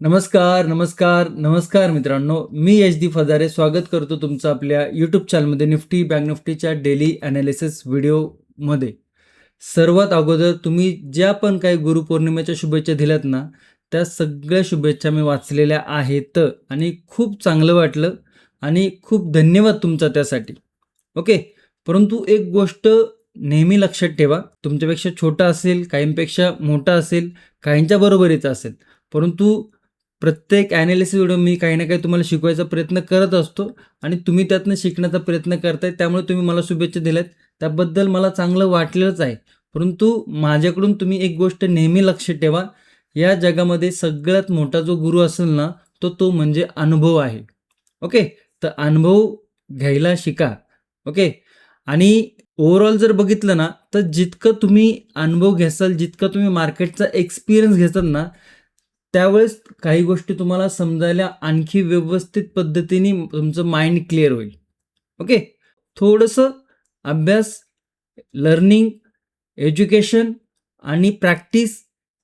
नमस्कार, नमस्कार, नमस्कार मित्रांनो. मी एच डी फजारे स्वागत करतो तुमचं आपल्या यूट्यूब चॅनलमध्ये निफ्टी बँक निफ्टीच्या डेली ॲनालिसिस व्हिडिओमध्ये. सर्वात अगोदर तुम्ही ज्या पण काही गुरुपौर्णिमेच्या शुभेच्छा दिल्यात ना, त्या सगळ्या शुभेच्छा मी वाचलेल्या आहेत आणि खूप चांगलं वाटलं आणि खूप धन्यवाद तुमचा त्यासाठी. ओके. परंतु एक गोष्ट नेहमी लक्षात ठेवा, तुमच्यापेक्षा छोटा असेल, काहींपेक्षा मोठा असेल, काहींच्या बरोबरीचा असेल, परंतु प्रत्येक ॲनालिसिस व्हिडिओ मी काही ना काही तुम्हाला शिकवायचा प्रयत्न करत असतो आणि तुम्ही त्यातनं शिकण्याचा प्रयत्न करताय. त्यामुळे तुम्ही मला शुभेच्छा दिल्यात त्याबद्दल मला चांगलं वाटलेलंच आहे. परंतु माझ्याकडून तुम्ही एक गोष्ट नेहमी लक्षात ठेवा, या जगामध्ये सगळ्यात मोठा जो गुरु असेल ना, तो म्हणजे अनुभव आहे. ओके. तर अनुभव घ्यायला शिका. ओके. आणि ओव्हरऑल जर बघितलं ना, तर जितकं तुम्ही अनुभव घ्याल, जितकं तुम्ही मार्केटचा एक्सपिरियन्स घेताल ना, त्यावेळेस काही गोष्टी तुम्हाला समजायला आणखी व्यवस्थित पद्धतीने तुमचं माइंड क्लिअर होईल. ओके. थोडंसं अभ्यास, लर्निंग, एज्युकेशन आणि प्रॅक्टिस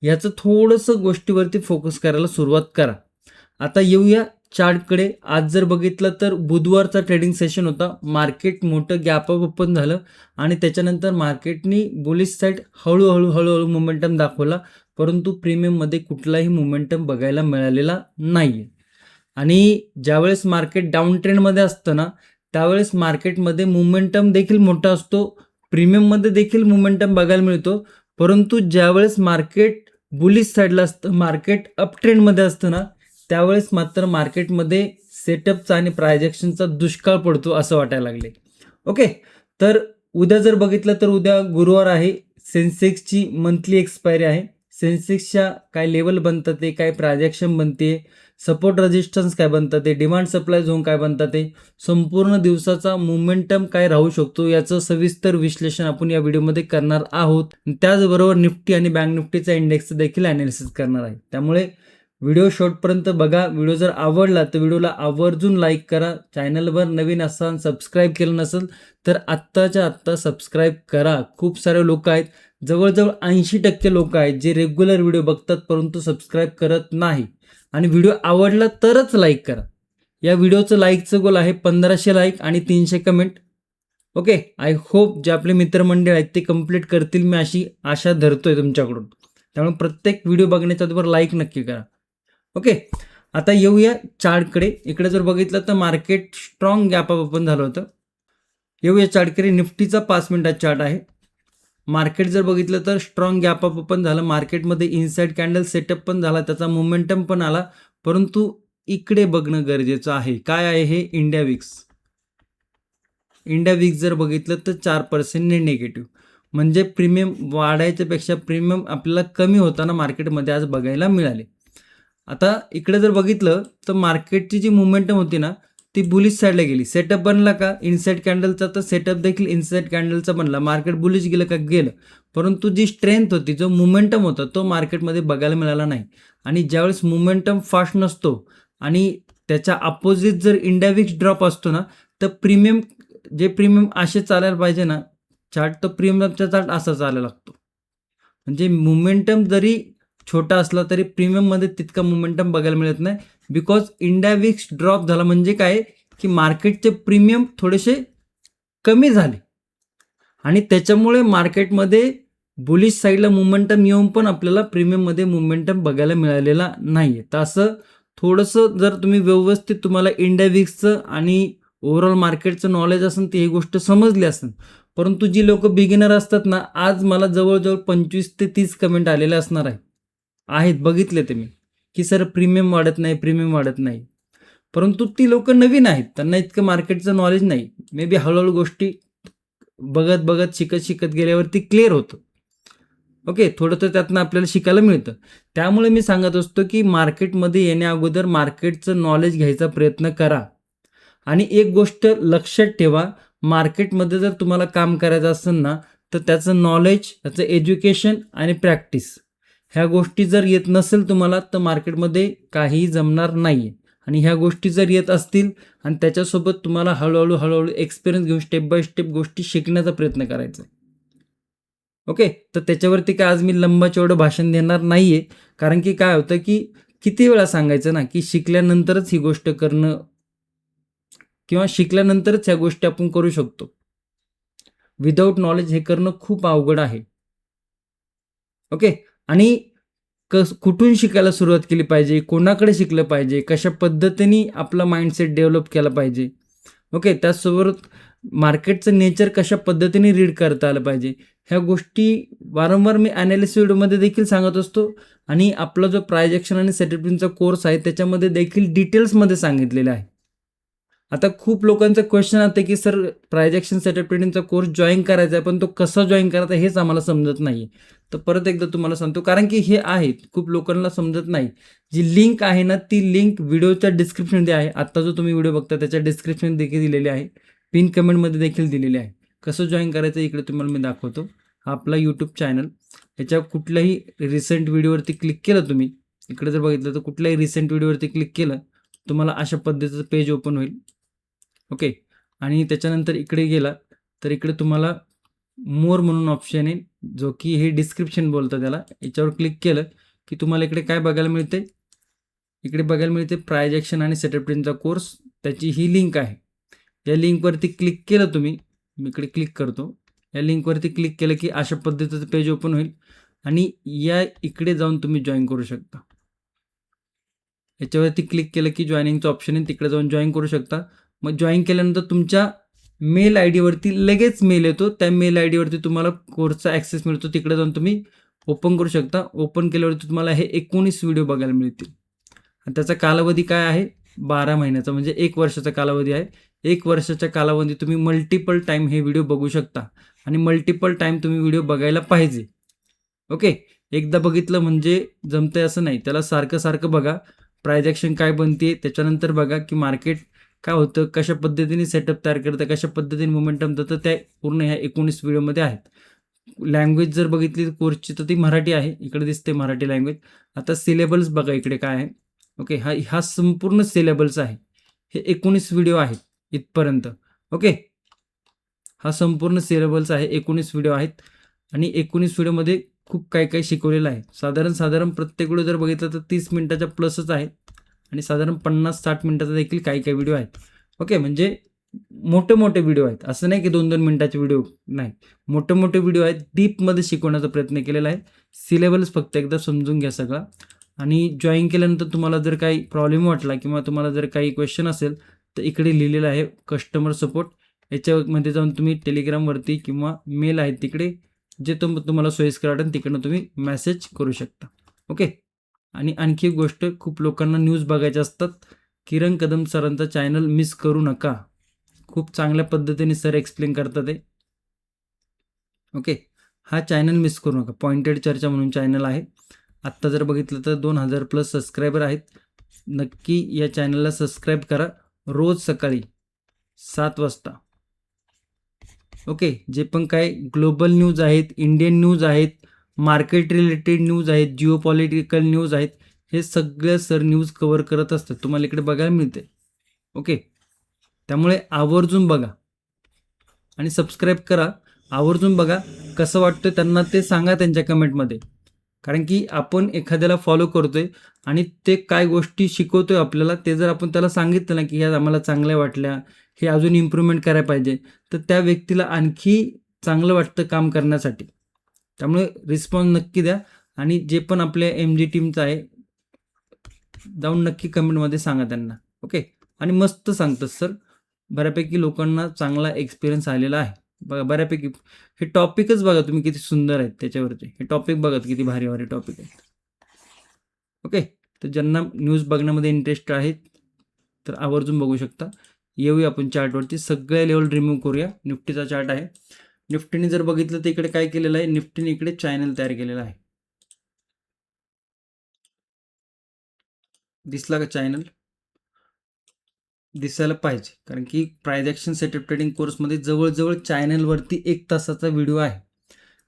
याचं थोडंसं गोष्टीवरती फोकस करायला सुरुवात करा. आता येऊया चार्टकडे. आज जर बघितलं तर बुधवारचा ट्रेडिंग सेशन होता. मार्केट मोठं गॅप अप ओपन झालं आणि त्याच्यानंतर मार्केटनी बुलिश साईड हळूहळू मोमेंटम दाखवला, परंतु प्रीमियममध्ये कुठलाही मोमेंटम बघायला मिळालेला नाही. आणि ज्यावेळेस मार्केट डाऊन ट्रेंडमध्ये असतं ना, त्यावेळेस मार्केटमध्ये मोमेंटम देखील मोठा असतो, प्रीमियममध्ये देखील मोमेंटम बघायला मिळतो. परंतु ज्यावेळेस मार्केट बुलिश साईडला असतं, मार्केट अप ट्रेंडमध्ये असतं ना, त्यावेळेस मात्र मार्केटमध्ये सेटअपचा आणि प्रायजेक्शनचा दुष्काळ पडतो असं वाटायला लागले. ओके. तर उद्या जर बघितलं तर उद्या गुरुवार आहे. सेन्सेक्सची मंथली एक्सपायरी आहे. सेन्सेक्सच्या काय लेवल बनतात ते, काय प्रायजेक्शन बनते, सपोर्ट रेजिस्टन्स काय बनतात ते, डिमांड सप्लाय झोन काय बनतात ते, संपूर्ण दिवसाचा मोमेंटम काय राहू शकतो याचं सविस्तर विश्लेषण आपण या व्हिडिओमध्ये करणार आहोत. त्याचबरोबर निफ्टी आणि बँक निफ्टीचा इंडेक्सचं देखील ॲनालिसिस करणार आहे. त्यामुळे व्हिडिओ शेवटपर्यंत बघा. व्हिडिओ जर आवडला तर व्हिडिओला आवर्जून लाईक करा. चॅनलवर नवीन असाल, सबस्क्राईब केलं नसेल तर आत्ताच्या आत्ता सबस्क्राईब करा. खूप सारे लोक आहेत, जवळजवळ 80% लोक आहेत जे रेग्युलर व्हिडिओ बघतात परंतु सबस्क्राईब करत नाही. आणि व्हिडिओ आवडला तरच लाईक करा. या व्हिडिओचं लाईकचं गोल आहे 1500 लाईक आणि 300 कमेंट. ओके. आय होप जे आपले मित्रमंडळ आहेत ते कंप्लीट करतील, मी अशी आशा धरतोय तुमच्याकडून. त्यामुळे प्रत्येक व्हिडिओ बघण्याच्या अगोदर लाईक नक्की करा. ओके. आता येऊया चार्टकडे. इकडे जर बघितलं तर market strong gap up open झालं होतं. येऊया चार्टकडे. निफ्टीचा 5 मिनिटाचा चार्ट आहे. मार्केट जर बघितलं तर स्ट्रॉंग गॅप अप ओपन झालं. मार्केटमध्ये इनसाइड कॅन्डल सेटअप पण झाला, त्याचा मोमेंटम पण आला. परंतु इकडे बघणं गरजेचं आहे. काय आहे हे? India VIX. इंडिया विक्स जर बघितलं तर 4% निगेटिव्ह, म्हणजे प्रीमियम वाढायच्यापेक्षा प्रीमियम आपल्याला कमी होताना मार्केटमध्ये आज बघायला मिळाले. आता इकडे जर बघितलं तर मार्केटची जी मोमेंटम होती ना, ती बुलिश साईडला गेली. सेटअप बनला का इनसाइड कॅन्डलचा, तर सेटअप देखील इनसाइड कॅन्डलचा बनला. मार्केट बुलिश गेलं का? गेलं. परंतु जी स्ट्रेंथ होती, जो मोमेंटम होता, तो मार्केटमध्ये बघायला मिळाला नाही. आणि ज्यावेळेस मोमेंटम फास्ट नसतो आणि त्याच्या अपोजिट जर इंडिया विक्स ड्रॉप असतो ना, तर प्रीमियम असे चालायला पाहिजे ना चार्ट, तर प्रीमियमचा चार्ट असा चालायला लागतो. म्हणजे मोमेंटम जरी छोटा असला तरी प्रीमियममध्ये तितका मोमेंटम बघायला मिळत नाही. बिकॉज इंडिया विक्स ड्रॉप झाला म्हणजे काय, की मार्केटचे प्रीमियम थोडेसे कमी झाले आणि त्याच्यामुळे मार्केटमध्ये बुलिश साईडला मोमेंटम येऊन पण आपल्याला प्रीमियममध्ये मोमेंटम बघायला मिळालेला नाही. तर असं थोडंसं जर तुम्ही व्यवस्थित तुम्हाला इंडिया विक्सचं आणि ओव्हरऑल मार्केटचं नॉलेज असेल तर ही गोष्ट समजली असेल. परंतु जी लोक बिगिनर असतात ना, आज मला जवळजवळ 25 ते 30 कमेंट आलेले असणार आहेत, बघितले ते मी, की सर प्रीमियम वाढत नाही. परंतु ती लोक नवीन आहेत, त्यांना इतकं मार्केटचं नॉलेज नाही. मे बी हळूहळू गोष्टी बघत शिकत गेल्यावरती क्लिअर होतं. ओके. थोडं तर त्यातनं आपल्याला शिकायला मिळतं. त्यामुळे मी सांगत असतो की मार्केटमध्ये येण्या अगोदर मार्केटचं नॉलेज घ्यायचा प्रयत्न करा. आणि एक गोष्ट लक्षात ठेवा, मार्केटमध्ये जर तुम्हाला काम करायचं असेल ना, तर त्याचं नॉलेज, त्याचं एज्युकेशन आणि प्रॅक्टिस ह्या गोष्टी जर येत नसेल तुम्हाला, तर मार्केटमध्ये काहीही जमणार नाही. आणि ह्या गोष्टी जर येत असतील आणि त्याच्यासोबत तुम्हाला हळूहळू एक्सपिरियन्स घेऊन स्टेप बाय स्टेप गोष्टी शिकण्याचा प्रयत्न करायचा आहे. ओके. तर त्याच्यावरती काय आज मी लंबा चौडं भाषण देणार नाही आहे. कारण की काय होतं, की किती वेळा सांगायचं ना, की शिकल्यानंतरच ही गोष्ट करणं किंवा शिकल्यानंतरच ह्या गोष्टी आपण करू शकतो. विदाऊट नॉलेज हे करणं खूप अवघड आहे. ओके. आणि कुठून शिकायला सुरुवात केली पाहिजे, कोणाकडे शिकलं पाहिजे, कशा पद्धतीने आपला माइंडसेट डेव्हलप केला पाहिजे. ओके. त्याचसोबत मार्केटचं नेचर कशा पद्धतीने रीड करता आलं पाहिजे. ह्या गोष्टी वारंवार मी ॲनालिसिस व्हिडिओमध्ये देखील सांगत असतो आणि आपला जो प्राइस ॲक्शन आणि सेटअपचा कोर्स आहे त्याच्यामध्ये देखील डिटेल्समध्ये सांगितलेलं आहे. आता खूप लोकांचा क्वेश्चन आहे की सर प्राइस ॲक्शन सेटअप ट्रेडिंगचा कोर्स जॉइन करायचा आहे, पण तो कसा जॉइन करायचा हेच आम्हाला समजत नाही. तर परत एकदा तुम्हाला सांगतो, कारण की हे आहे खूप लोकांना समजत नाही. जी लिंक आहे ना, ती लिंक व्हिडिओच्या डिस्क्रिप्शनमध्ये आहे. आत्ता जो तुम्ही व्हिडिओ बघता त्याच्या डिस्क्रिप्शन देखील दिलेली आहे. पिन कमेंटमध्ये देखील दिलेली आहे. कसं जॉइन करायचं इकडे तुम्हाला मी दाखवतो. हा आपला यूट्यूब चॅनल. याच्या कुठल्याही रिसेंट व्हिडिओवरती क्लिक केलं तुम्ही, इकडे जर बघितलं तर कुठल्याही रिसेंट व्हिडिओवरती क्लिक केलं, तुम्हाला अशा पद्धतीचं पेज ओपन होईल. ओके. आणि त्याच्यानंतर इकडे गेला तर इकडे तुम्हाला मोर म्हणून ऑप्शन आहे, जो की हे डिस्क्रिप्शन बोलतं त्याला. याच्यावर क्लिक केलं की तुम्हाला इकडे काय बघायला मिळते, इकडे बघायला मिळते प्राइस ॲक्शन आणि सेटअप ट्रेडिंगचा कोर्स. त्याची ही लिंक आहे. या लिंकवरती क्लिक केलं तुम्ही, मी इकडे क्लिक करतो. या लिंकवरती क्लिक केलं की अशा पद्धतीचं पेज ओपन होईल आणि या इकडे जाऊन तुम्ही जॉईन करू शकता. याच्यावरती क्लिक केलं की जॉईनिंगचं ऑप्शन आहे, तिकडे जाऊन जॉईन करू शकता. मग जॉईन केल्यानंतर तुमच्या मेल आय डीवरती लगेच मेल येतो. त्या मेल आय डीवरती तुम्हाला कोर्सचा ॲक्सेस मिळतो. तिकडे जाऊन तुम्ही ओपन करू शकता. ओपन केल्यावरती तुम्हाला हे 19 व्हिडिओ बघायला मिळतील. आणि त्याचा कालावधी काय आहे, 12 महिन्याचा, म्हणजे 1 वर्षाचा कालावधी आहे. 1 वर्षाच्या कालावधीत तुम्ही मल्टिपल टाईम हे व्हिडिओ बघू शकता आणि मल्टिपल टाईम तुम्ही व्हिडिओ बघायला पाहिजे. ओके. एकदा बघितलं म्हणजे जमतंय असं नाही. त्याला सारखं बघा. प्राइस ॲक्शन काय बनते, त्याच्यानंतर बघा की मार्केट काय होतं, कशा पद्धतीने सेटअप तयार करतं, कशा पद्धतीने मोमेंटम देतं, त्या पूर्ण ह्या 19 व्हिडिओमध्ये आहेत. लँग्वेज जर बघितली कोर्सची तर ती मराठी आहे. इकडे दिसते मराठी लँग्वेज. आता सिलेबल्स बघा इकडे काय आहे. ओके. हा संपूर्ण सिलेबल्स आहे. हे 19 व्हिडिओ आहेत इथपर्यंत. ओके. हा संपूर्ण सिलेबल्स आहे. 19 व्हिडिओ आहेत आणि 19 व्हिडिओमध्ये खूप काही शिकवलेलं आहे. साधारण प्रत्येक व्हिडिओ जर बघितलं तर 30 मिनिटाच्या प्लसच आहे आणि साधारण 50-60 मिनिटाचा देखील काही व्हिडिओ आहेत. ओके. म्हणजे मोठे व्हिडिओ आहेत. असं नाही की 2-2 मिनिटाचे व्हिडिओ नाही. मोठे व्हिडिओ आहेत. डीपमध्ये शिकवण्याचा प्रयत्न केलेला आहे. सिलेबस फक्त एकदा समजून घ्या सगळा आणि जॉईन केल्यानंतर तुम्हाला जर काही प्रॉब्लेम वाटला किंवा तुम्हाला जर काही क्वेश्चन असेल तर इकडे लिहिलेलं आहे कस्टमर सपोर्ट. याच्यामध्ये जाऊन तुम्ही टेलिग्रामवरती किंवा मेल आहे तिकडे जे तुम्हाला सोयीस्कर वाटेल तिकडनं तुम्ही मेसेज करू शकता. ओके. आणि आणखी एक गोष्ट, खूप लोकांना न्यूज बघायच्या असतात. किरण कदम सरांचा चॅनल मिस करू नका. खूप चांगल्या पद्धतीने सर एक्सप्लेन करतात ते. ओके. हा चॅनल मिस करू नका. पॉइंटेड चर्चा म्हणून चॅनल आहे. आत्ता जर बघितलं तर 2000 प्लस सबस्क्रायबर आहेत. नक्की या चॅनलला सबस्क्राईब करा. रोज सकाळी 7 वाजता. ओके. जे पण काय ग्लोबल न्यूज आहेत, इंडियन न्यूज आहेत, मार्केट रिलेटेड न्यूज आहेत, जिओपॉलिटिकल न्यूज आहेत, हे सगळं सर न्यूज कव्हर करत असतात. तुम्हाला इकडे बघायला मिळते. ओके. त्यामुळे आवर्जून बघा आणि सबस्क्राईब करा. आवर्जून बघा. कसं वाटतं त्यांना ते सांगा त्यांच्या कमेंटमध्ये. कारण की आपण एखाद्याला फॉलो करतोय आणि ते काय गोष्टी शिकवतोय आपल्याला, ते जर आपण त्याला सांगितलं ना की ह्या आम्हाला चांगल्या वाटल्या, हे अजून इम्प्रूव्हमेंट करायला पाहिजे, तर त्या व्यक्तीला आणखी चांगलं वाटतं काम करण्यासाठी. त्यामुळे रिस्पॉन्स नक्की द्या आणि जे पण आपल्या MG टीमचं आहे जाऊन नक्की कमेंटमध्ये सांगा त्यांना. ओके. आणि मस्त सांगतात सर. बऱ्यापैकी लोकांना चांगला एक्सपिरियन्स आलेला आहे. बघा बऱ्यापैकी हे टॉपिकच बघा तुम्ही किती सुंदर आहेत त्याच्यावरचे. हे टॉपिक बघा किती भारी टॉपिक आहेत. ओके. तर ज्यांना न्यूज बघण्यामध्ये इंटरेस्ट आहे तर आवर्जून बघू शकता. येऊया आपण चार्टवरती. सगळे लेवल रिमूव्ह करूया. निफ्टीचा चार्ट आहे. निफ्टीने जर बघितलं तर इकडे काय केलेलं आहे, निफ्टीने इकडे चॅनल तयार केलेला आहे. दिसला का चॅनल? दिसायला पाहिजे, कारण की प्राइस ॲक्शन सेटअप ट्रेडिंग कोर्समध्ये जवळजवळ चॅनलवरती 1 तासाचा व्हिडिओ आहे.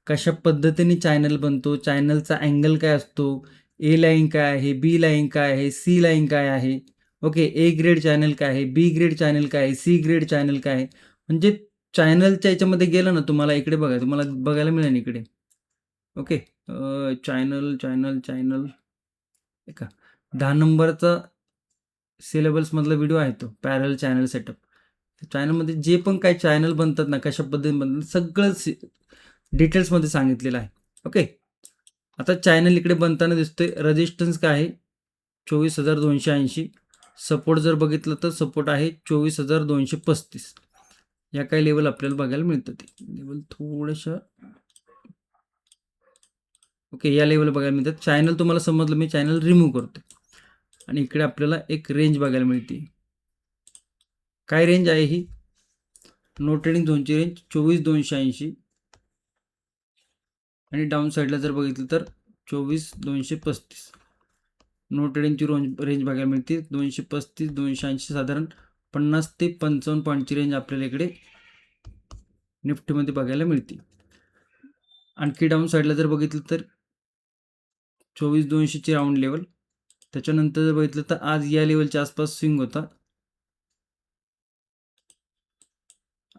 कशा पद्धतीने चॅनल बनतो, चॅनलचा अँगल काय असतो, ए लाईन काय आहे, बी लाईन काय आहे, सी लाईन काय आहे, ओके, ए ग्रेड चॅनल काय आहे, बी ग्रेड चॅनल काय आहे, सी ग्रेड चॅनल काय आहे. म्हणजे चॅनलच्या याच्यामध्ये गेलं ना तुम्हाला इकडे बघा, तुम्हाला बघायला मिळेल इकडे. ओके. चॅनल का 10 नंबरचा सिलेबसमधला व्हिडिओ आहे तो पॅरल चॅनल सेटअप. चॅनलमध्ये जे पण काही चॅनल बनतात ना, कशा पद्धतीने बनतात सगळं डिटेल्समध्ये सांगितलेलं आहे. ओके, आता चॅनल इकडे बनताना दिसतोय. रेजिस्टन्स काय आहे 24,280. सपोर्ट जर बघितलं तर सपोर्ट आहे 24,235. या काही लेवल आपल्याला बघायला मिळतं. ते लेवल थोडंसं ओके, या लेवल बघायला मिळतात. चॅनल तुम्हाला समजलं, मी चॅनल रिमूव्ह करतो आणि इकडे आपल्याला एक रेंज बघायला मिळते. काय रेंज आहे ही? नो ट्रेडिंग झोनची रेंज 24,280 आणि डाऊन साईडला जर बघितलं तर 24,235. नो ट्रेडिंगची रेंज बघायला मिळते 235, 280, साधारण 50 ते 55 पॉईंटची रेंज आपल्याला इकडे निफ्टीमध्ये बघायला मिळते. आणखी डाऊन साईडला जर बघितलं तर 24,200ची राऊंड लेवल. त्याच्यानंतर जर बघितलं तर आज या लेवलच्या आसपास स्विंग होता.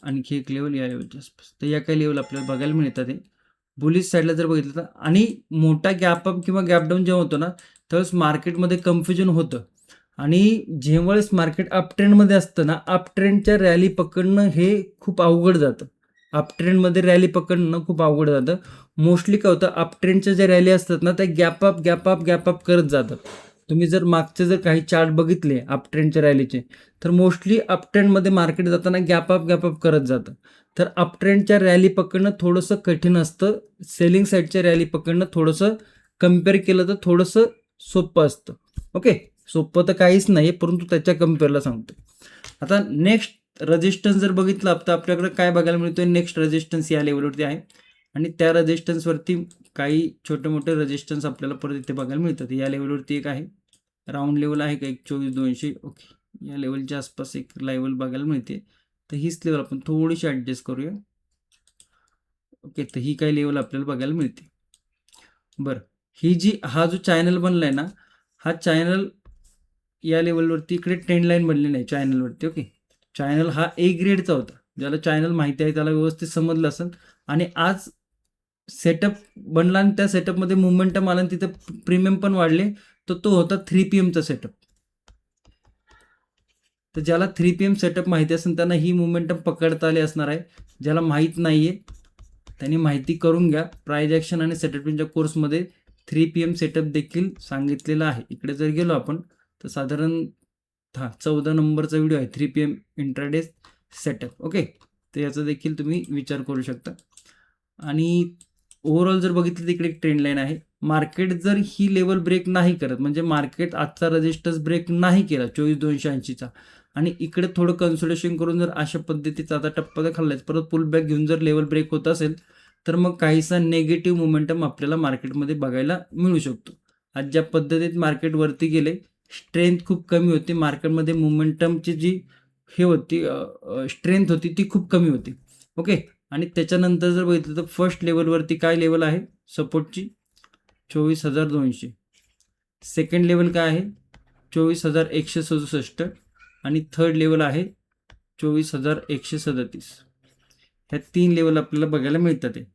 आणखी एक लेवल या लेवलच्या आसपास. तर या काही लेवल आपल्याला बघायला मिळतात. आहे बुलिश साईडला जर बघितलं तर, आणि मोठा गॅप अप किंवा गॅप डाऊन जेव्हा होतो ना, त्यावेळेस मार्केटमध्ये कन्फ्युजन होतं. आणि जेव्हावेळेस मार्केट अप ट्रेंडमध्ये असतं ना, अप ट्रेंडच्या रॅली पकडणं हे खूप अवघड जातं. अप ट्रेंडमध्ये रॅली पकडणं खूप अवघड जातं. मोस्टली काय होतं, अप ट्रेंडच्या ज्या रॅली असतात ना, त्या गॅप अप करत जातात. तुम्ही जर मागचे जर काही चार्ट बघितले अप ट्रेंडच्या रॅलीचे, तर मोस्टली अप ट्रेंडमध्ये मार्केट जाताना गॅप अप करत जातं. तर अप ट्रेंडच्या रॅली पकडणं थोडंसं कठीण असतं. सेलिंग साईडच्या रॅली पकडणं थोडंसं कम्पेअर केलं तर थोडंसं सोपं असतं. ओके, सोपं तर काहीच नाही, परंतु त्याच्या कम्पेअरला सांगतो. आता नेक्स्ट रेजिस्टन्स जर बघितलं तर आपल्याकडे काय बघायला मिळतोय, नेक्स्ट रेजिस्टन्स या लेवलवरती आहे आणि त्या रेजिस्टन्सवरती काही छोटे मोठे रेजिस्टन्स आपल्याला परत इथे बघायला मिळतात. या लेवलवरती एक आहे, राऊंड लेवल आहे का 24,200. ओके, या लेवलच्या आसपास एक लेवल बघायला मिळते. तर हीच लेवल आपण थोडीशी ॲडजस्ट करूया. ओके, तर ही काही लेवल आपल्याला बघायला मिळते. बरं, हा जो चॅनल बनला आहे ना, हा चॅनल या लेवलवरती इकडे ट्रेंड लाईन बनलेली आहे चॅनलवरती. ओके, चॅनल हा ए ग्रेडचा होता. ज्याला चॅनल माहिती आहे त्याला व्यवस्थित समजलं असेल. आणि आज सेटअप बनला आणि त्या सेटअपमध्ये मुवमेंटम आला आणि तिथं प्रीमियम पण वाढले. तर तो होता 3 PM सेटअप. तर ज्याला 3 PM सेटअप माहिती असेल त्यांना ही मुवमेंटम पकडता आली असणार आहे. ज्याला माहीत नाही आहे त्यांनी माहिती करून घ्या. प्राइज ॲक्शन आणि सेटअपच्या कोर्समध्ये 3 PM सेटअप देखील सांगितलेला आहे. इकडे जर गेलो आपण तर साधारण 14 नंबरचा व्हिडिओ आहे 3 PM इंट्राडे सेटअप. ओके, तर याचा देखील तुम्ही विचार करू शकता. आणि ओव्हरऑल जर बघितलं तर इकडे एक ट्रेंड लाईन आहे. मार्केट जर ही लेवल ब्रेक नाही करत, म्हणजे मार्केट आजचा रेजिस्टन्स ब्रेक नाही केला 24,280चा आणि इकडे थोडं कन्सोलिडेशन करून जर अशा पद्धतीचा आता टप्पा जर खाल्लाच, परत पुल बॅक घेऊन जर लेवल ब्रेक होत असेल तर मग काहीसा नेगेटिव्ह मोमेंटम आपल्याला मार्केटमध्ये बघायला मिळू शकतो. आज ज्या पद्धतीत मार्केट वरती गेले, स्ट्रेंथ खूप कमी होती मार्केटमध्ये. मोमेंटमची जी हे होती स्ट्रेंथ होती ती खूप कमी होती. ओके, आणि त्याच्यानंतर जर बघितलं तर फर्स्ट लेवलवरती काय लेवल आहे सपोर्टची 24,200. सेकंड लेवल काय आहे 24,167 आणि थर्ड लेवल आहे 24,137. ह्या 3 लेवल आपल्याला बघायला मिळतात आहे.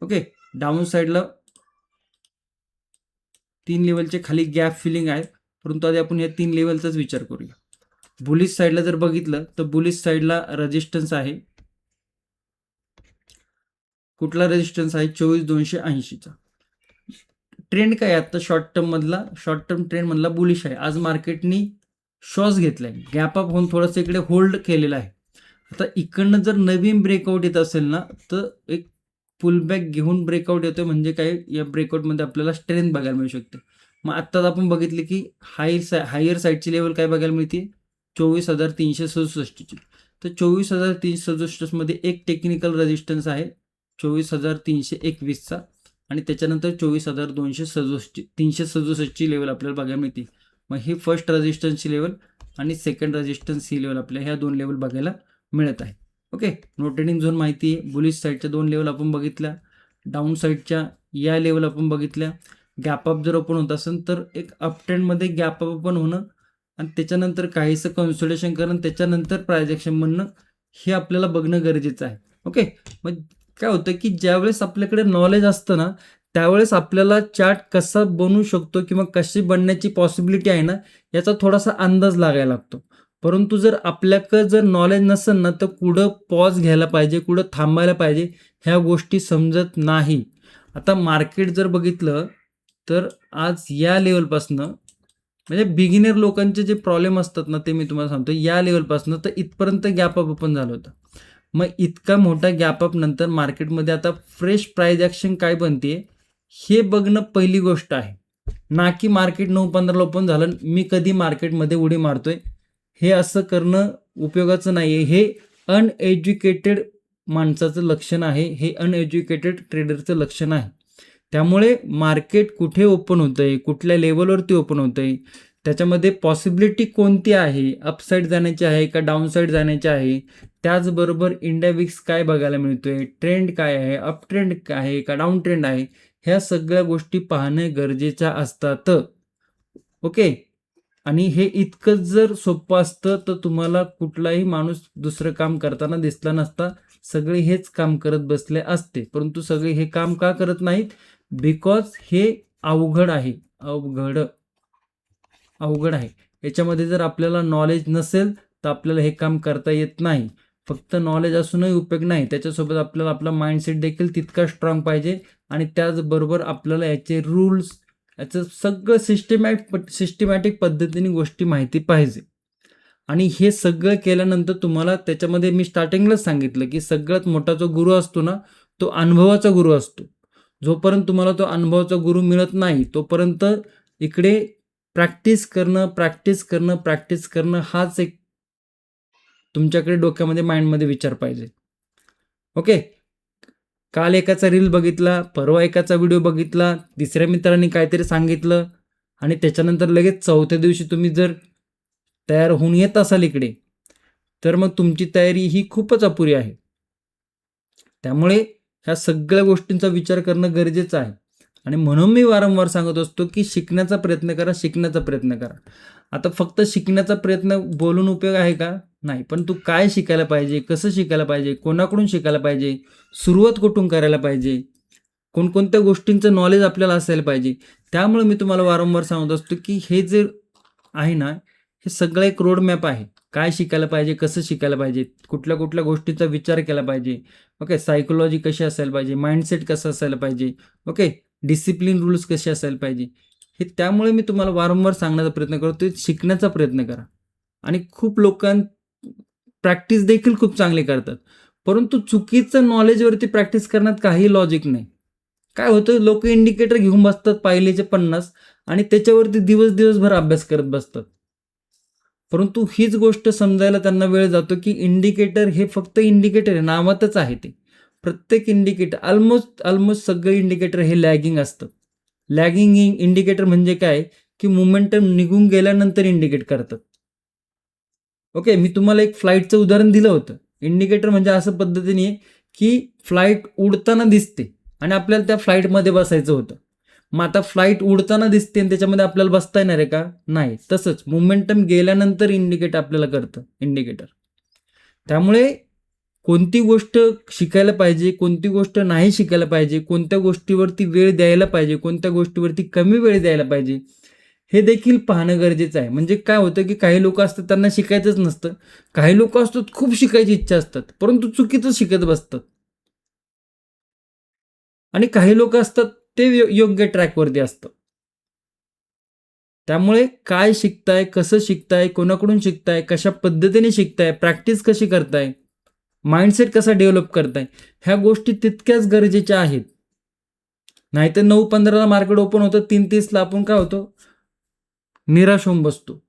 ओके, डाऊन साईडला 3 लेवलचे खाली गॅप फिलिंग आहे, परंतु आधी आपण या 3 लेवलचाच विचार करूया. बुलिश साईडला जर बघितलं तर बुलिश साईडला रेजिस्टन्स आहे. कुठला रेजिस्टन्स आहे 24,280चा. ट्रेंड काय आता शॉर्ट टर्म ट्रेंड मधला बुलिश आहे. आज मार्केटनी श्वास घेतलाय, गॅप अप होऊन थोडंसं इकडे होल्ड केलेला आहे. आता इकडनं जर नवीन ब्रेकआउट येत असेल ना, तर एक पुलबॅक घेऊन ब्रेकआउट येतोय, म्हणजे काय या ब्रेकआउटमध्ये आपल्याला स्ट्रेंथ बघायला मिळू शकते. मग आत्ताच आपण बघितले की हायर साईडची लेवल काय बघायला मिळते 24,367ची. तर 24,367 मध्ये एक टेक्निकल रेजिस्टन्स आहे 24,321चा आणि त्याच्यानंतर 24,367ची लेवल आपल्याला बघायला मिळते. मग ही फर्स्ट रेजिस्टन्सची लेवल आणि सेकंड रेजिस्टन्स ही लेवल आपल्याला ह्या 2 लेवल बघायला मिळत आहे. ओके, नो ट्रेडिंग झोन माहिती आहे. बुलिश साईडच्या 2 लेवल आपण बघितल्या, डाऊन साईडच्या या लेवल आपण बघितल्या. गॅप अप जर ओपन होत असेल तर एक अप ट्रेंडमध्ये गॅप अप पण होणं आणि त्याच्यानंतर काहीसं कन्सोलिडेशन करणं, त्याच्यानंतर प्राइस ॲक्शन बनणं हे आपल्याला बघणं गरजेचं आहे. ओके, मग काय होतं की ज्यावेळेस आपल्याकडे नॉलेज असतं ना, त्यावेळेस आपल्याला चार्ट कसा बनवू शकतो किंवा कशी बनण्याची पॉसिबिलिटी आहे ना, याचा थोडासा अंदाज लागायला लागतो. परंतु जर आपल्याकडं जर नॉलेज नसेल ना, तर कुठं पॉज घ्यायला पाहिजे, कुठं थांबायला पाहिजे, ह्या गोष्टी समजत नाही. आता मार्केट जर बघितलं, तर आज या लेव्हलपासनं म्हणजे बिगिनर लोकांचे जे प्रॉब्लेम असतात ना, ते मी तुम्हाला सांगतो. या लेव्हलपासनं तर इथपर्यंत गॅप अप ओपन झालं होतं. मग इतका मोठा गॅप अप नंतर मार्केटमध्ये आता फ्रेश प्राइस ॲक्शन काय बनते, हे बघणं पहिली गोष्ट आहे. ना की मार्केट 9:15ला ओपन झालं, मी कधी मार्केटमध्ये उडी मारतोय. हे असं करणं उपयोगाचं नाही आहे. हे अनएज्युकेटेड माणसाचं लक्षण आहे. हे अनएज्युकेटेड ट्रेडरचं लक्षण आहे. त्यामुळे मार्केट कुठे ओपन होतंय, कुठल्या लेव्हलवरती ओपन होतंय, त्याच्यामध्ये पॉसिबिलिटी कोणती आहे, अपसाईड जाण्याची आहे का डाऊनसाईड जाण्याची आहे. त्याचबरोबर इंडिया विक्स काय बघायला मिळतोय, ट्रेंड काय आहे, अप ट्रेंड आहे का डाऊन ट्रेंड आहे, ह्या सगळ्या गोष्टी पाहणे गरजेच्या असतात. ओके. आणि हे इतकंच जर सोपं असतं तर तुम्हाला कुठलाही माणूस दुसरं काम करताना दिसला नसता. सगळे हेच काम करत बसले असते. परंतु सगळे हे काम का करत नाहीत? बिकॉज हे अवघड आहे. अवघड आहे. याच्यामध्ये जर आपल्याला नॉलेज नसेल तर आपल्याला हे काम करता येत नाही. फक्त नॉलेज असूनही उपयोग नाही. त्याच्यासोबत आपल्याला आपला माइंडसेट देखील तितका स्ट्रॉंग पाहिजे आणि त्याचबरोबर आपल्याला याचे रूल्स, याचं सगळं सिस्टमॅटिक पद्धतीने गोष्टी माहिती पाहिजे. आणि हे सगळं केल्यानंतर तुम्हाला त्याच्यामध्ये मी स्टार्टिंगलाच सांगितलं की सगळ्यात मोठा जो गुरु असतो ना, तो अनुभवाचा गुरु असतो. जोपर्यंत तुम्हाला तो अनुभवाचा गुरु मिळत नाही, तोपर्यंत इकडे प्रॅक्टिस करणं हाच एक तुमच्याकडे डोक्यामध्ये, माइंडमध्ये विचार पाहिजे. ओके. काल एकाचा रील बघितला, परवा एकाचा व्हिडिओ बघितला, तिसऱ्या मित्रांनी काहीतरी सांगितलं आणि त्याच्यानंतर लगेच चौथ्या दिवशी तुम्ही जर तयार होऊन येत असाल इकडे, तर मग तुमची तयारी ही खूपच अपुरी आहे. त्यामुळे ह्या सगळ्या गोष्टींचा विचार करणं गरजेचं आहे. आणि म्हणून मी वारंवार सांगत असतो की शिकण्याचा प्रयत्न करा. आता फक्त शिकण्याचा प्रयत्न बोलून उपयोग आहे का? नाही. पण तू काय शिकायला पाहिजे, कसं शिकायला पाहिजे, कोणाकडून शिकायला पाहिजे, सुरुवात कुठून करायला पाहिजे, कोणकोणत्या गोष्टींचं नॉलेज आपल्याला असायला पाहिजे. त्यामुळे मी तुम्हाला वारंवार सांगत असतो की हे जे आहे ना, हे सगळं एक रोड मॅप आहे. काय शिकायला पाहिजे, कसं शिकायला पाहिजे, कुठल्या कुठल्या गोष्टींचा विचार केला पाहिजे. ओके. सायकोलॉजी कशी असायला पाहिजे, माइंडसेट कसं असायला पाहिजे. ओके. डिसिप्लिन रूल्स कसे असायला पाहिजे. हे त्यामुळे मी तुम्हाला वारंवार सांगण्याचा प्रयत्न करतो, शिकण्याचा प्रयत्न करा. आणि खूप प्रॅक्टिस देखील खूप चांगली करतात. परंतु चुकीचं नॉलेजवरती प्रॅक्टिस करण्यात काही लॉजिक नाही. काय होतं, लोक इंडिकेटर घेऊन बसतात पाहिलेचे 50 आणि त्याच्यावरती दिवसभर अभ्यास करत बसतात. परंतु हीच गोष्ट समजायला त्यांना वेळ जातो की इंडिकेटर हे फक्त इंडिकेटर आहे, नावातच आहे ते. प्रत्येक इंडिकेटर ऑलमोस्ट सगळे इंडिकेटर हे लॅगिंग असतं. लॅगिंग इंडिकेटर म्हणजे काय, की मोमेंटम निघून गेल्यानंतर इंडिकेट करतात. ओके. मी तुम्हाला एक फ्लाईटचं उदाहरण दिलं होतं. इंडिकेटर म्हणजे असं पद्धतीने आहे की फ्लाईट उडताना दिसते आणि आपल्याला त्या फ्लाईटमध्ये बसायचं होतं. मग आता फ्लाईट उडताना दिसते आणि त्याच्यामध्ये आपल्याला बसता येणार आहे का? नाही. तसंच मोमेंटम गेल्यानंतर इंडिकेट आपल्याला करतं इंडिकेटर. त्यामुळे कोणती गोष्ट शिकायला पाहिजे, कोणती गोष्ट नाही शिकायला पाहिजे, कोणत्या गोष्टीवरती वेळ द्यायला पाहिजे, कोणत्या गोष्टीवरती कमी वेळ द्यायला पाहिजे, हे देखील पाहणं गरजेचं आहे. म्हणजे काय होतं की काही लोक असतात त्यांना शिकायचंच नसतं. काही लोक असतात खूप शिकायची इच्छा असतात, परंतु चुकीचं शिकत बसतात. आणि काही लोक असतात ते योग्य ट्रॅकवरती असतात. त्यामुळे काय शिकताय, कसं शिकताय, कोणाकडून शिकताय, कशा पद्धतीने शिकताय, प्रॅक्टिस कशी करताय, माइंडसेट कसा डेव्हलप करताय, ह्या गोष्टी तितक्याच गरजेच्या आहेत. नाहीतर 9:15ला मार्केट ओपन होतं, 3:30ला आपण काय होतो, निराश होऊन बसतो.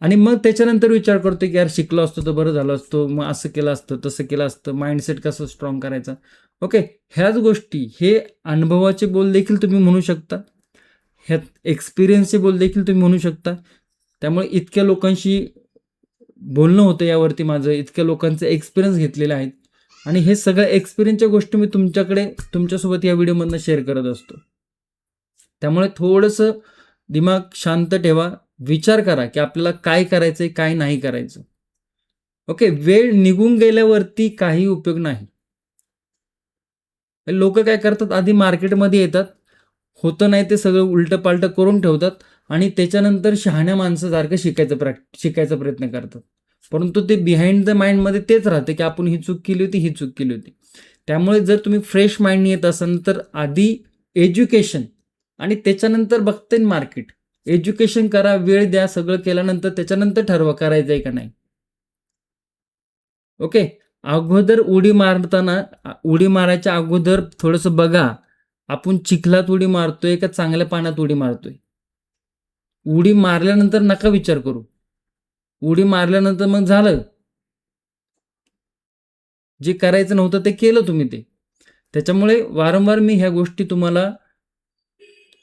आणि मग त्याच्यानंतर विचार करतो की यार शिकलो असतो तर बरं झालं असतं, मग असं केलं असतं, तसं केलं असतं, माइंडसेट कसं स्ट्रॉंग करायचा. ओके. ह्याच गोष्टी, हे अनुभवाचे बोल देखील तुम्ही म्हणू शकता. ह्यात एक्सपिरियन्सचे बोल देखील तुम्ही म्हणू शकता. त्यामुळे इतक्या लोकांशी बोलणं होतं यावरती माझं, इतक्या लोकांचे एक्सपिरियन्स घेतलेले आहेत आणि हे सगळ्या एक्सपिरियन्सच्या गोष्टी मी तुमच्यासोबत या व्हिडिओमधनं शेअर करत असतो. त्यामुळे थोडंसं दिमाग शांत ठेवा, विचार करा की आपल्याला काय करायचंय, काय नाही करायचं. ओके. वेळ निघून गेल्यावरती काही उपयोग नाही. लोक काय करतात, आधी मार्केटमध्ये येतात, होतं नाही ते सगळं उलटं पालटं करून ठेवतात आणि त्याच्यानंतर शहाण्या माणसासारखं शिकायचा प्रयत्न करतात. परंतु ते बिहाइंड द माइंडमध्ये तेच राहते की आपण ही चूक केली होती, ही चूक केली होती. त्यामुळे जर तुम्ही फ्रेश माइंड येत असाल तर आधी एज्युकेशन आणि त्याच्यानंतर बघते मार्केट. एज्युकेशन करा, वेळ द्या, सगळं केल्यानंतर त्याच्यानंतर ठरवा करायचं आहे का नाही. ओके. अगोदर उडी मारायच्या अगोदर थोडंसं बघा, आपण चिखलात उडी मारतोय का चांगल्या पाण्यात उडी मारतोय. उडी मारल्यानंतर नका विचार करू. उडी मारल्यानंतर मग झालं, जे करायचं नव्हतं ते केलं तुम्ही ते. त्याच्यामुळे वारंवार मी ह्या गोष्टी तुम्हाला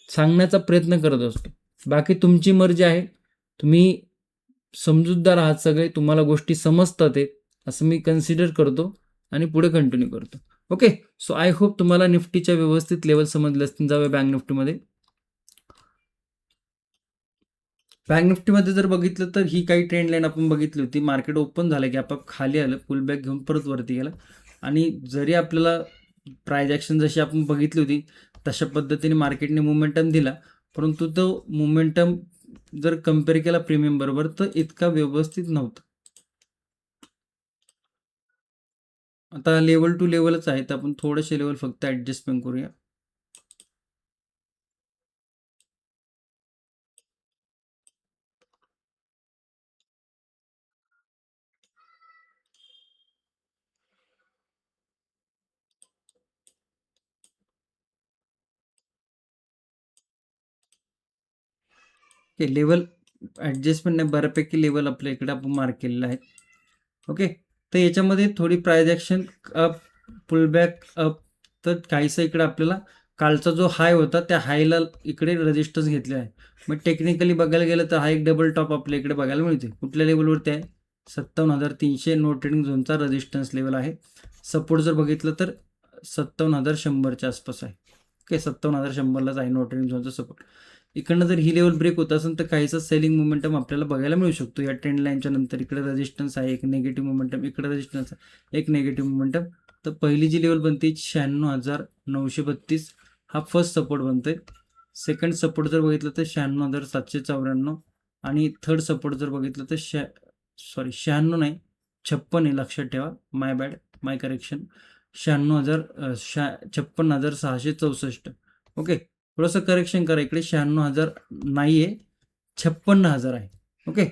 सांगण्याचा प्रयत्न करत असतो. बाकी तुमची मर्जी आहे. तुम्ही समजूतदार आहात सगळे, तुम्हाला गोष्टी समजतात आहेत असं मी कन्सिडर करतो आणि पुढे कंटिन्यू करतो. ओके. सो आय होप तुम्हाला निफ्टीच्या व्यवस्थित लेवल समजले असतील. जाऊया बँक निफ्टीमध्ये. बँक निफ्टीमध्ये जर बघितलं तर ही काही ट्रेंड लाईन आपण बघितली होती. मार्केट ओपन झालं की आपोआप खाली आलं, पुल बॅक घेऊन परत वरती गेलं आणि जरी आपल्याला प्राइस ॲक्शन जशी आपण बघितली होती तशा पद्धतीने मार्केटने मोमेंटम दिला, परंतु तो मोमेंटम जर कम्पेअर केला प्रीमियम बरोबर तर इतका व्यवस्थित नव्हता. आता लेवल टू लेवलच आहे, तर आपण थोडेसे लेवल फक्त ॲडजस्टमेंट करूया. ओके. लेवल ॲडजस्टमेंट नाही, बऱ्यापैकी लेवल आपल्या इकडे आपण मार्क केलेलं आहे. ओके. तर याच्यामध्ये थोडी price action up, pullback up, तर काहीसं इकडे आपल्याला कालचा जो हाय होता त्या हायला इकडे रेजिस्टन्स घेतले आहे. मग टेक्निकली बघायला गेलं तर हा एक डबल टॉप आपल्या इकडे बघायला मिळते. कुठल्या लेवलवरती आहे? 57,300 नो ट्रेडिंग झोनचा रेजिस्टन्स लेवल आहे. सपोर्ट जर बघितलं तर 57,100च्या आसपास आहे. ओके. 57,100लाच आहे नो ट्रेडिंग झोनचा सपोर्ट. इकडनं जर ही लेवल ब्रेक होत असेल तर काहीचा सेलिंग मोमेंटम आपल्याला बघायला मिळू शकतो. या ट्रेंड लाईनच्या नंतर इकडे रेजिस्टन्स आहे, एक नेगेटिव्ह मोमेंटम, इकडे रेजिस्टन्स आहे, एक नेगेटिव्ह मोमेंटम. तर पहिली जी लेवल बनते 96,932 हा फर्स्ट सपोर्ट बनतोय. सेकंड सपोर्ट जर बघितलं तर 96,794 आणि थर्ड सपोर्ट जर बघितलं तर 96 नाही, 56 आहे, लक्षात ठेवा. माय बॅड, माय करेक्शन. 56,664. ओके. थोडंसं करेक्शन करा, इकडे 96,000 नाही आहे, 56,000 आहे. ओके.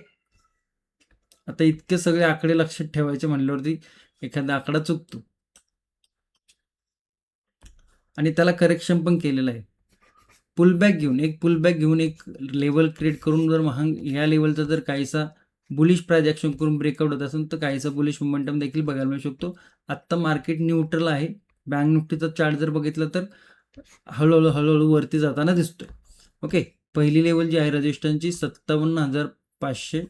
आता इतके सगळे आकडे लक्षात ठेवायचे म्हणल्यावरती एखादा आकडा चुकतो आणि त्याला करेक्शन पण केलेलं आहे. पुलबॅक घेऊन एक लेवल क्रिएट करून जर ह्या लेवलचा जर काहीसा बुलिश प्राइस ॲक्शन करून ब्रेकआउट होत असेल तर काहीसा बुलिश मोमेंटम देखील बघायला मिळू शकतो. आत्ता मार्केट न्यूट्रल आहे. बँक निफ्टीचा चार्ट जर बघितलं तर हळूहळू वरती जाताना दिसतोय. ओके. पहिली लेवल जी आहे रेजिस्टन्सची 57,500,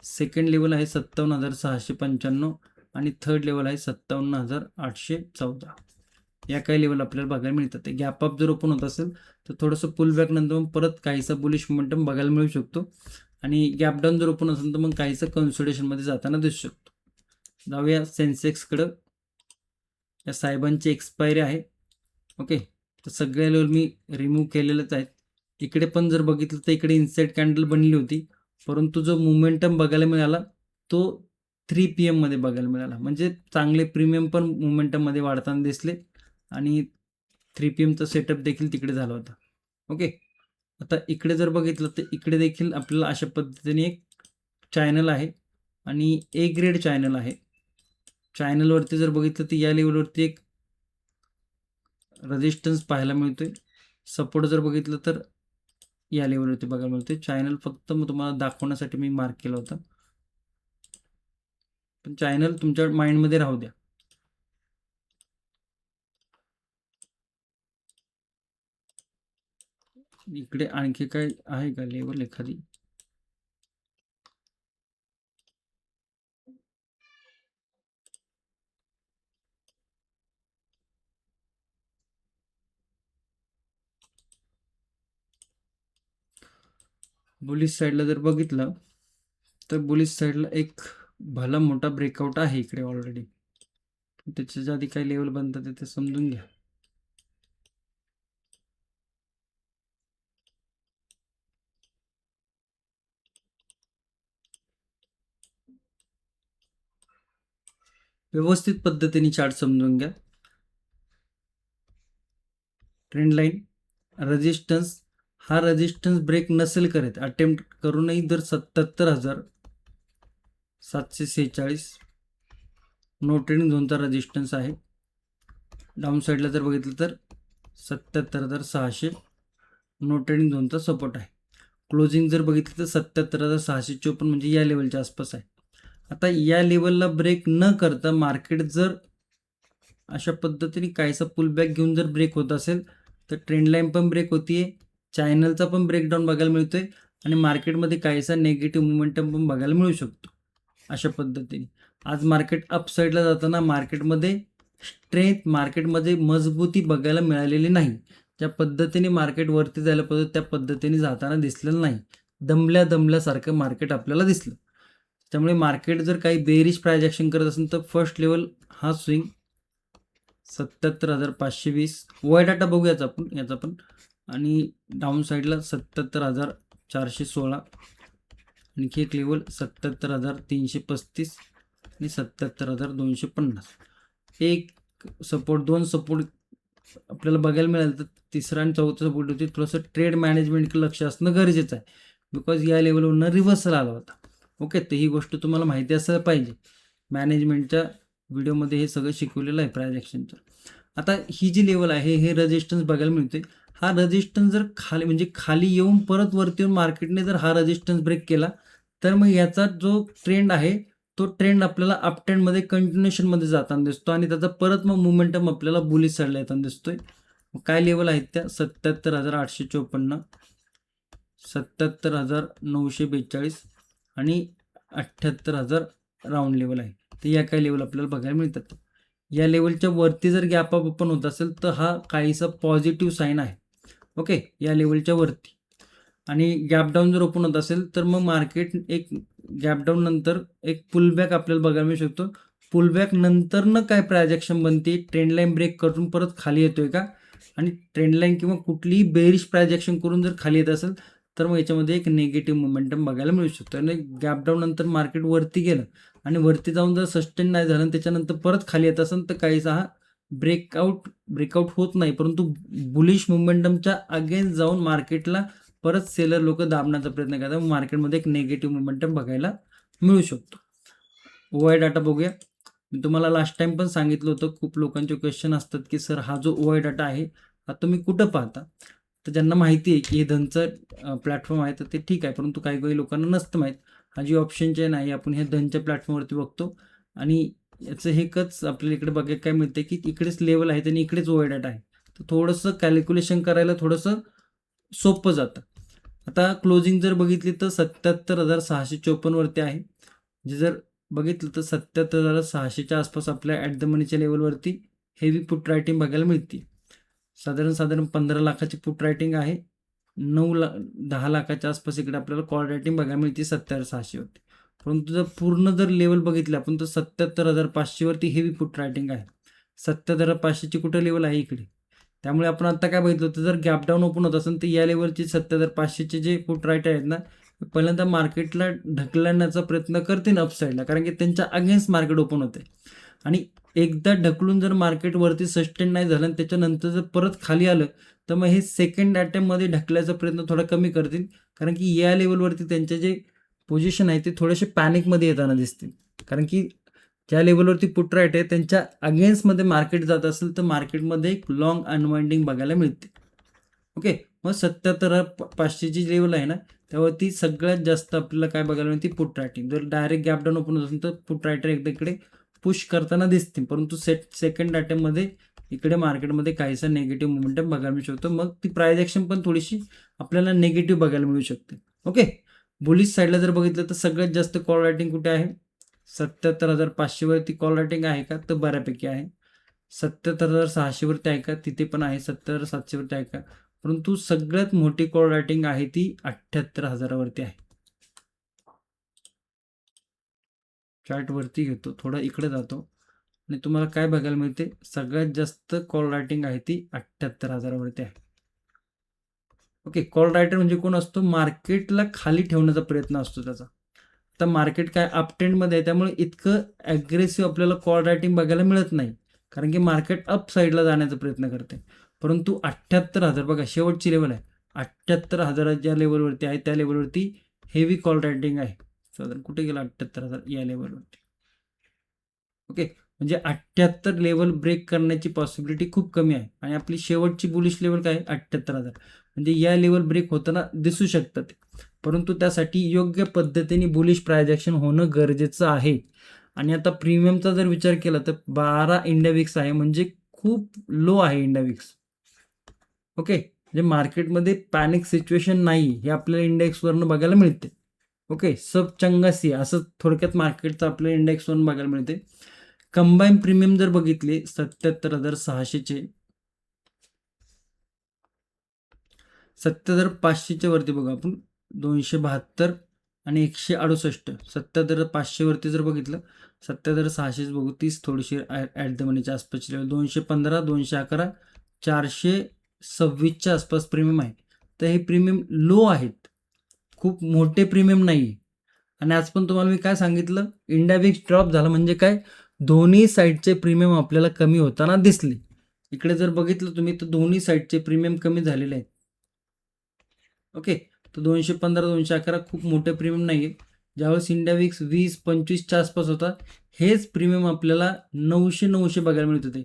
सेकंड लेवल आहे 57,695 आणि थर्ड लेवल आहे 57,814. या काही लेवल आपल्याला बघायला मिळतात. ते गॅप अप जर ओपन होत असेल तर थोडंसं पुलबॅक नंतर मग परत काहीसा बुलिश मोमेंटम बघायला मिळू शकतो आणि गॅप डाऊन जर ओपन असेल तर मग काहीसं कन्सोलिडेशनमध्ये जाताना दिसू शकतो. जाऊया सेन्सेक्सकडं. या साहेबांची एक्सपायरी आहे. ओके. तर सगळे लेवल मी रिमूव्ह केलेलेच आहेत. इकडे पण जर बघितलं तर इकडे इन्साइड कॅन्डल बनली होती, परंतु जो मोमेंटम बघायला मिळाला तो 3 PM मध्ये बघायला मिळाला. म्हणजे चांगले प्रीमियम पण मोमेंटममध्ये वाढताना दिसले आणि 3 PMचा सेटअप देखील तिकडे झाला होता. ओके. आता इकडे जर बघितलं तर इकडे देखील आपल्याला अशा पद्धतीने एक चॅनल आहे आणि ए ग्रेड चॅनल आहे. चॅनलवरती जर बघितलं तर या लेवलवरती एक रेजिस्टन्स पाहायला मिळतोय. सपोर्ट जर बघितलं तर या लेवलवरती बघायला मिळतोय. चॅनल फक्त मग तुम्हाला दाखवण्यासाठी मी मार्क केला होता, पण चॅनल तुमच्या माइंडमध्ये राहू द्या. इकडे आणखी काय आहे का लेवल एखादी? बुलिश साईडला जर बघितलं तर बुलिश साईडला एक भला मोठा ब्रेकआउट आहे इकडे ऑलरेडी. त्याच्या आधी काही लेवल बनतात ते समजून घ्या. व्यवस्थित पद्धतीने चार्ट समजून घ्या. ट्रेंड लाईन, रेजिस्टन्स, हा रेजिस्टन्स ब्रेक नसेल करत, अटेम्प्ट करूनही जर 77,746 नो ट्रेडिंग झोनचा रेजिस्टन्स आहे. डाऊन साईडला जर बघितलं तर 77,600 नो ट्रेडिंग झोनचा सपोर्ट आहे. क्लोजिंग जर बघितलं तर 77,654 म्हणजे या लेवलच्या आसपास आहे. आता या लेवलला ब्रेक न करता मार्केट जर अशा पद्धतीने काहीसा पुलबॅक घेऊन जर ब्रेक होत असेल तर ट्रेंड लाईन पण ब्रेक होतीये, चॅनलचा पण ब्रेकडाऊन बघायला मिळतोय आणि मार्केटमध्ये काहीसा नेगेटिव्ह मोमेंटम पण बघायला मिळू शकतो. अशा पद्धतीने आज मार्केट अपसाईडला जाताना मार्केटमध्ये स्ट्रेंथ, मार्केटमध्ये मजबूती बघायला मिळालेली नाही. ज्या पद्धतीने मार्केट वरती जायला पाहिजे त्या पद्धतीने जाताना दिसलेलं नाही. दमल्यासारखं मार्केट आपल्याला दिसलं. त्यामुळे मार्केट जर काही बेरिश प्राइस ॲक्शन करत असेल तर फर्स्ट लेवल हा स्विंग 77,520 वाय डाटा बघूयाच आपण याचा पण, आणि डाऊन साईडला 77,416, आणखी एक लेवल 77,335 आणि 77,250. एक सपोर्ट, दोन सपोर्ट आपल्याला बघायला मिळालं तर तिसरा आणि चौथा सपोर्ट होती. थोडंसं ट्रेड मॅनेजमेंटकडे लक्ष असणं गरजेचं आहे, बिकॉज या लेवलवरनं रिव्हर्सल आला होता. ओके, तर ही गोष्ट तुम्हाला माहिती असायला पाहिजे. मॅनेजमेंटच्या व्हिडिओमध्ये हे सगळं शिकवलेलं आहे प्राइस ॲक्शनचं. आता ही जी लेवल आहे हे रेजिस्टन्स बघायला मिळते. हा रेजिस्टन्स जर खाली येऊन परत वरती येऊन मार्केटने जर हा रेजिस्टन्स ब्रेक केला तर मग याचा जो ट्रेंड आहे तो ट्रेंड आपल्याला अप ट्रेंडमध्ये कंटिन्युएशनमध्ये जाताना दिसतो आणि त्याचा परत मग मुमेंटम आपल्याला बुलिश साईडला येताना दिसतोय. काय लेवल आहेत त्या 77,854, 77,942 आणि 78,000 राऊंड लेवल आहे. तर या काही लेवल आपल्याला बघायला मिळतात. या लेवलच्या वरती जर गॅप अप ओपन होत असेल तर हा काहीसा पॉझिटिव्ह साईन आहे. ओके, या लेवलच्या वरती. आणि गॅप डाऊन जर ओपन होत असेल तर मग मार्केट एक गॅप डाऊन नंतर एक पुलबॅक आपल्याला बघायला मिळू शकतो. पुलबॅक नंतरनं काय प्राइस ॲक्शन बनते, ट्रेंड लाईन ब्रेक करून परत खाली येतोय का, आणि ट्रेंड लाईन किंवा कुठलीही बेरिश प्राइस ॲक्शन करून जर खाली येत असेल तर मग याच्यामध्ये एक निगेटिव्ह मोमेंटम बघायला मिळू शकतो. आणि गॅप डाऊन नंतर मार्केट वरती गेलं आणि वरती जाऊन जर सस्टेन नाही झालं त्याच्यानंतर परत खाली येत असेल तर काहीसा हा ब्रेकआउट होत नाही, परंतु बुलिश मोमेंटमच्या अगेन्स्ट जाऊन मार्केटला परत सेलर लोक दाबण्याचा प्रयत्न करतात. मार्केटमध्ये एक निगेटिव्ह मोमेंटम बघायला मिळू शकतो. ओआय डाटा बघूया. मी तुम्हाला लास्ट टाइम पण सांगितलं होतं, खूप लोकांचे क्वेश्चन असतात की सर हा जो ओआय डाटा आहे हा तुम्ही कुठं पाहता. तर ज्यांना माहिती आहे की हे धनचं प्लॅटफॉर्म आहे तर ते ठीक आहे, परंतु काही लोकांना नसतं माहीत. हा जी ऑप्शन चेन आहे आपण हे धनच्या प्लॅटफॉर्मवरती बघतो आणि याचं हेच आपल्याला इकडे बघायला काय मिळते की इकडेच लेवल आहे आणि इकडेच ओआय डाटा आहे. तर थोडंसं कॅल्क्युलेशन करायला थोडंसं सोपं जातं. आता क्लोजिंग जर बघितली तर 77,654 वरती आहे. जे जर बघितलं तर 77,600च्या आसपास आपल्या ॲट द मनीच्या लेवलवरती हेवी पुट रायटिंग बघायला मिळते. साधारण 15 लाखाची पुट रायटिंग आहे. 10 लाखाच्या आसपास इकडे आपल्याला कॉल रायटिंग बघायला मिळते 77,600 वरती. परंतु जर पूर्ण जर लेवल बघितलं आपण तर 77,500 वरती हेवी पुट रायटिंग आहे. 77,500ची कुठं लेवल आहे इकडे. त्यामुळे आपण आता काय बघितलं होतं, जर गॅप डाऊन ओपन होत असेल तर या लेवलची 77,500चे जे पुट राईट आहेत ना पहिल्यांदा मार्केटला ढकलण्याचा प्रयत्न करतील अपसाईडला, कारण की त्यांच्या अगेन्स्ट मार्केट ओपन होते. आणि एकदा ढकलून जर मार्केट वरती सस्टेन नाही झालं आणि त्याच्यानंतर जर परत खाली आलं तर मग हे सेकंड अटेम्प्टमध्ये ढकलायचा प्रयत्न थोडा कमी करतील, कारण की या लेवलवरती त्यांचे जे पोझिशन आहे ते थोडेसे पॅनिकमध्ये येताना दिसतील. कारण की ज्या लेवलवरती पुट राईट आहे त्यांच्या अगेन्स्टमध्ये मार्केट जात असेल तर मार्केटमध्ये एक लॉंग अनवाइंडिंग बघायला मिळते. ओके, मग 77,500ची लेवल आहे ना त्यावरती सगळ्यात जास्त आपल्याला काय बघायला मिळते, पुट रायटिंग. जर डायरेक्ट गॅप डाऊन ओपन होत असेल तर पुट रायटर एकदा इकडे पुश करताना दिसतील, परंतु सेकंड अटेम्प्टमध्ये इकडे मार्केटमध्ये काहीसा निगेटिव्ह मोमेंटम बघायला मिळू शकतो. मग ती प्राइस ॲक्शन पण थोडीशी आपल्याला निगेटिव्ह बघायला मिळू शकते. ओके, बुलिश साईडला जर बघितलं तर सगळ्यात जास्त कॉल रायटिंग कुठे आहे, 77,500 वरती कॉल रायटिंग आहे का, तर बऱ्यापैकी आहे. 77,600 वरती आहे का, तिथे पण आहे. 77,700 वरती आहे का, परंतु सगळ्यात मोठी कॉल रायटिंग आहे ती 78,000 वरती आहे. चार्ट वरती घेतो, थोडा इकडे जातो आणि तुम्हाला काय बघायला मिळते, सगळ्यात जास्त कॉल रायटिंग आहे ती 78,000 वरती आहे. ओके, कॉल रायटर म्हणजे कोण असतो, मार्केटला खाली ठेवण्याचा प्रयत्न असतो त्याचा. आता मार्केट काय अपट्रेंडमध्ये आहे, त्यामुळे इतकं ॲग्रेसिव्ह आपल्याला कॉल रायटिंग बघायला मिळत नाही, कारण की मार्केट अप साईडला जाण्याचा प्रयत्न करते. परंतु 78,000 बघा शेवटची लेवल आहे. 78,000 ज्या लेवलवरती आहे त्या लेवलवरती हेवी कॉल रायटिंग आहे. साधारण कुठे गेला 78,000 या लेवलवरती. ओके, म्हणजे 78 लेवल ब्रेक करण्याची पॉसिबिलिटी खूप कमी आहे आणि आपली शेवटची बुलिश लेवल काय 78,000, म्हणजे या लेवल ब्रेक होताना दिसू शकतात. परंतु त्यासाठी योग्य पद्धतीने बुलिश प्राइस ॲक्शन होणं गरजेचं आहे. आणि आता प्रीमियमचा जर विचार केला तर 12 इंडिया विक्स आहे, म्हणजे खूप लो आहे इंडिया विक्स. ओके, म्हणजे मार्केटमध्ये पॅनिक सिच्युएशन नाही हे आपल्याला इंडेक्सवरनं बघायला मिळते. ओके, सब चंगासी असं थोडक्यात मार्केटचं आपल्या इंडेक्सवरून बघायला मिळते. कंबाईन प्रीमियम जर बघितले 77,600चे 70,500च्या वरती बघा आपण 272 आणि 168. 70,500 वरती जर बघितलं 70,600 बघू, 30 थोडीशी ॲट द मनीच्या आसपासची लेवल 215, 211, 426च्या आसपास प्रीमियम आहे. तर हे प्रीमियम लो आहेत, खूप मोठे प्रीमियम नाही. आणि आज पण तुम्हाला मी काय सांगितलं, इंडिया विक्स ड्रॉप झाला म्हणजे काय, दोन्ही साईडचे प्रीमियम आपल्याला कमी होताना दिसले. इकडे जर बघितलं तुम्ही तर दोन्ही साईडचे प्रीमियम कमी झालेले आहेत. ओके, तर 215, 211 खूप मोठे प्रीमियम नाही आहे. ज्यावेळेस इंडिया विक्स 20-25च्या आसपास होता, हेच प्रीमियम आपल्याला 900 बघायला मिळत होते,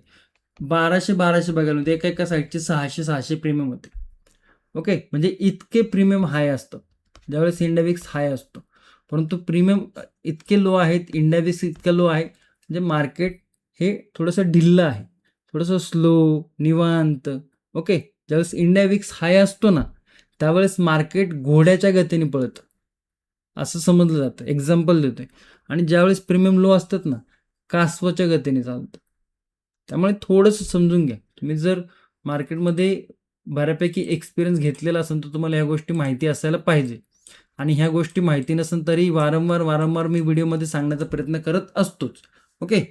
1200 बघायला मिळते. एका साईडचे 600 प्रीमियम होते. ओके, म्हणजे इतके प्रीमियम हाय असतं ज्यावेळेस इंडिया विक्स हाय असतो. परंतु प्रीमियम इतके लो आहेत, इंडिया विक्स इतकं लो आहे, म्हणजे मार्केट हे थोडंसं ढिल्लं आहे, थोडंसं स्लो निवांत. ओके, ज्यावेळेस इंडिया विक्स हाय असतो ना त्यावेळेस मार्केट घोड्याच्या गतीने पळतं असं समजलं जातं, एक्झाम्पल देतोय. आणि ज्यावेळेस प्रीमियम लो असतात ना कासवाच्या गतीने चालतं. त्यामुळे थोडंसं समजून घ्या. तुम्ही जर मार्केटमध्ये बऱ्यापैकी एक्सपिरियन्स घेतलेला असेल तर तुम्हाला ह्या गोष्टी माहिती असायला पाहिजे. आणि ह्या गोष्टी माहिती नसेल तरी वारंवार मी व्हिडिओमध्ये सांगण्याचा प्रयत्न करत असतोच. ओके,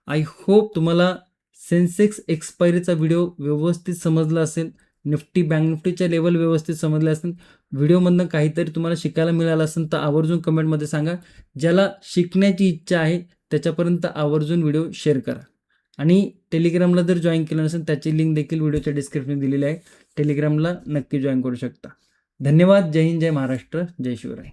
आय होप तुम्हाला सेन्सेक्स एक्सपायरीचा व्हिडिओ व्यवस्थित समजला असेल, निफ्टी बँक निफ्टीच्या लेवल व्यवस्थित समजले असतील, व्हिडिओमधनं काहीतरी तुम्हाला शिकायला मिळालं असेल तर आवर्जून कमेंटमध्ये सांगा. ज्याला शिकण्याची इच्छा आहे त्याच्यापर्यंत आवर्जून व्हिडिओ शेअर करा. आणि टेलिग्रामला जर जॉईन केलं नसेल त्याची लिंक देखील व्हिडिओच्या डिस्क्रिप्शनमध्ये दिलेली आहे, टेलिग्रामला नक्की जॉईन करू शकता. धन्यवाद. जय हिंद, जय महाराष्ट्र, जय शिवराय.